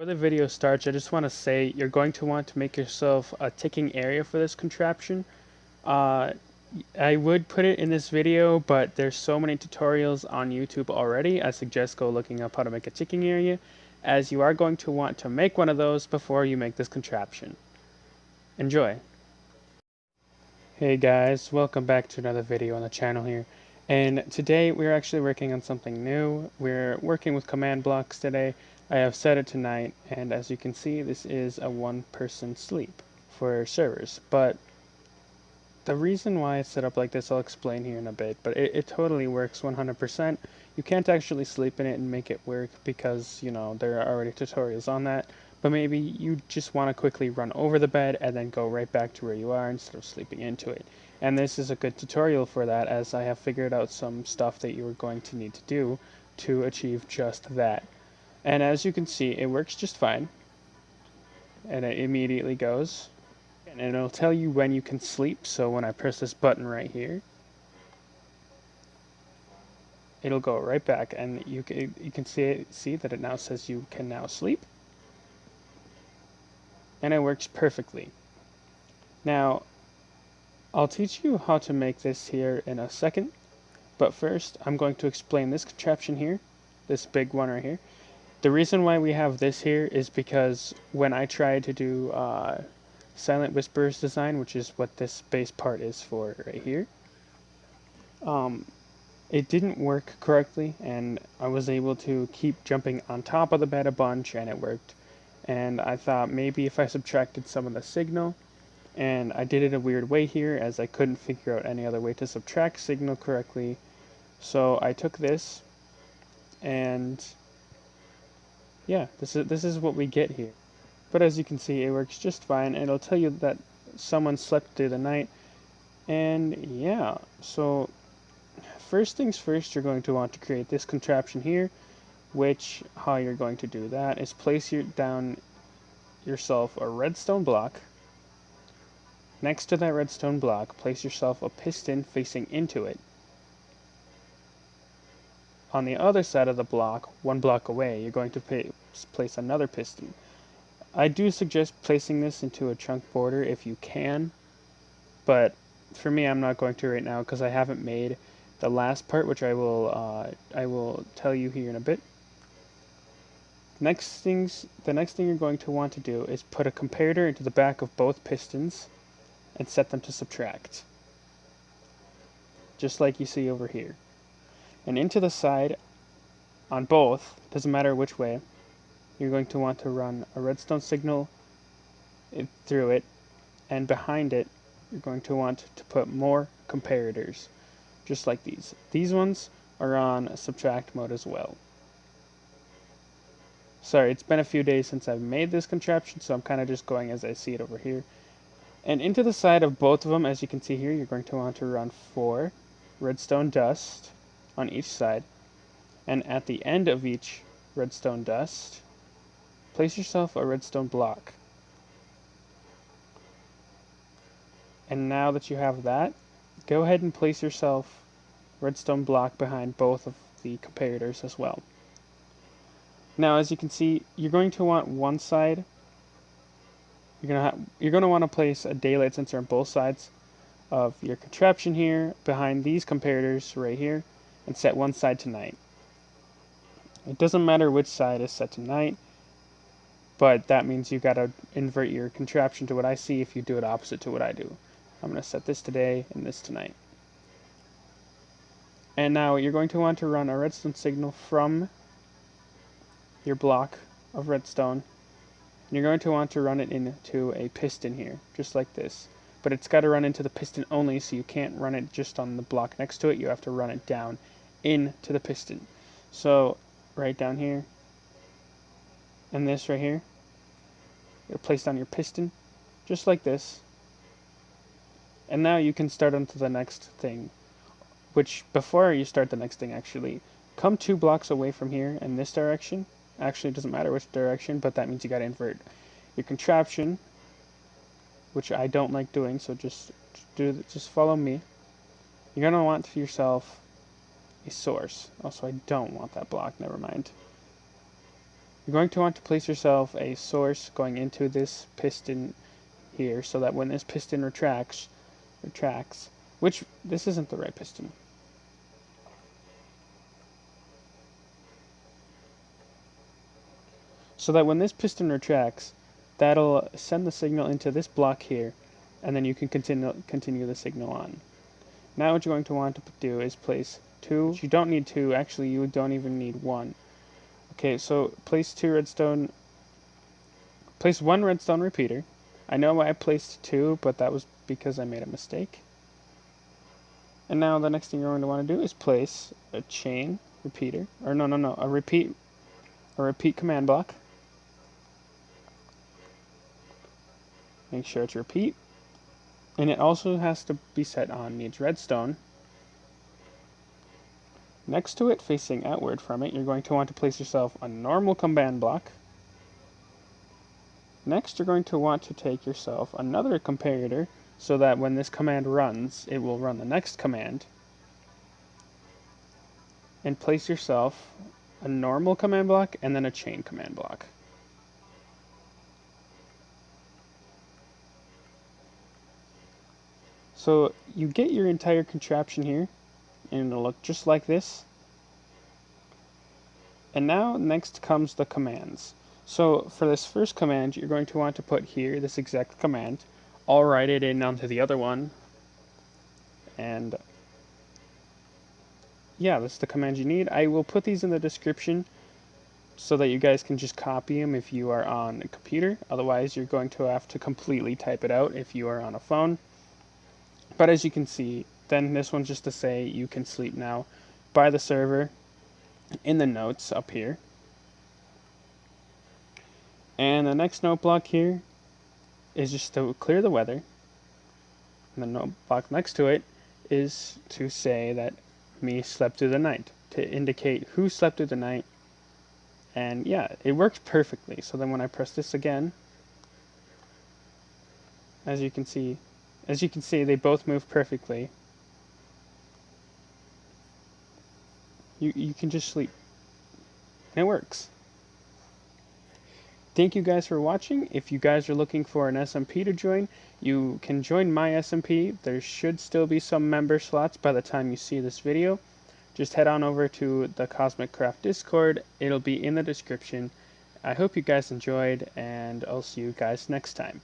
Before the video starts, I just want to say you're going to want to make yourself a ticking area for this contraption. Uh, I would put it in this video, but there's so many tutorials on YouTube already. I suggest go looking up how to make a ticking area, as you are going to want to make one of those before you make this contraption. Enjoy! Hey guys, welcome back to another video on the channel here. And today we're actually working on something new. We're working with command blocks today. I have set it to night, and as you can see, this is a one-person sleep for servers. But the reason why it's set up like this, I'll explain here in a bit, but it totally works 100%. You can't actually sleep in it and make it work because, you know, there are already tutorials on that. But maybe you just want to quickly run over the bed and then go right back to where you are instead of sleeping into it. And this is a good tutorial for that, as I have figured out some stuff that you are going to need to do to achieve just that. And as you can see, it works just fine. And it immediately goes. And it'll tell you when you can sleep, so when I press this button right here, it'll go right back, and you can see that it now says you can now sleep. And it works perfectly. Now, I'll teach you how to make this here in a second, but first I'm going to explain this contraption here, this big one right here. The reason why we have this here is because when I tried to do silent whisperers design, which is what this base part is for right here, it didn't work correctly, and I was able to keep jumping on top of the bed a bunch, and it worked. And I thought maybe if I subtracted some of the signal, and I did it a weird way here as I couldn't figure out any other way to subtract signal correctly, so I took this, and yeah, this is what we get here. But as you can see, it works just fine, and it'll tell you that someone slept through the night. And yeah, so first things first, you're going to want to create this contraption here, which how you're going to do that is place down yourself a redstone block. Next to that redstone block, place yourself a piston facing into it. On the other side of the block, one block away, you're going to place another piston. I do suggest placing this into a chunk border if you can, but for me I'm not going to right now because I haven't made the last part, which I will tell you here in a bit. The next thing you're going to want to do is put a comparator into the back of both pistons and set them to subtract, just like you see over here. And into the side on both, doesn't matter which way, you're going to want to run a redstone signal through it, and behind it you're going to want to put more comparators, just like these. These ones are on subtract mode as well. Sorry, it's been a few days since I've made this contraption, so I'm kind of just going as I see it over here. And into the side of both of them, as you can see here, you're going to want to run 4 redstone dust on each side, and at the end of each redstone dust, place yourself a redstone block. And now that you have that, go ahead and place yourself a redstone block behind both of the comparators as well. Now, as you can see, you're going to want one side. You're going to want to place a daylight sensor on both sides of your contraption here, behind these comparators right here, and set one side to night. It doesn't matter which side is set to night, but that means you gotta invert your contraption to what I see if you do it opposite to what I do. I'm gonna set this today and this tonight. And now you're going to want to run a redstone signal from your block of redstone. And you're going to want to run it into a piston here, just like this. But it's got to run into the piston only, so you can't run it just on the block next to it. You have to run it down into the piston. So right down here, and this right here, you'll place down your piston, just like this. And now you can start on to the next thing, which before you start the next thing, actually, come 2 blocks away from here in this direction. Actually, it doesn't matter which direction, but that means you got to invert your contraption, which I don't like doing, so just follow me. You're going to want for yourself a source. Also, I don't want that block, never mind. You're going to want to place yourself a source going into this piston here, so that when this piston retracts, which this isn't the right piston. So that when this piston retracts, that'll send the signal into this block here, and then you can continue the signal on. Now what you're going to want to do is place two. You don't need two, actually you don't even need one. Okay, so place one redstone repeater. I know I placed two, but that was because I made a mistake. And now the next thing you're going to want to do is place a chain repeater, or a repeat command block. Make sure it's repeat. And it also has to be set on needs redstone. Next to it, facing outward from it, you're going to want to place yourself a normal command block. Next, you're going to want to take yourself another comparator, so that when this command runs, it will run the next command. And place yourself a normal command block and then a chain command block. So you get your entire contraption here, and it'll look just like this. And now next comes the commands. So for this first command, you're going to want to put here this exact command. I'll write it in onto the other one. And yeah, that's the command you need. I will put these in the description so that you guys can just copy them if you are on a computer. Otherwise, you're going to have to completely type it out if you are on a phone. But as you can see, then this one's just to say you can sleep now by the server in the notes up here. And the next note block here is just to clear the weather. And the note block next to it is to say that me slept through the night, to indicate who slept through the night. And yeah, it works perfectly. So then when I press this again, as you can see, they both move perfectly. You can just sleep. And it works. Thank you guys for watching. If you guys are looking for an SMP to join, you can join my SMP. There should still be some member slots by the time you see this video. Just head on over to the Cosmic Craft Discord. It'll be in the description. I hope you guys enjoyed, and I'll see you guys next time.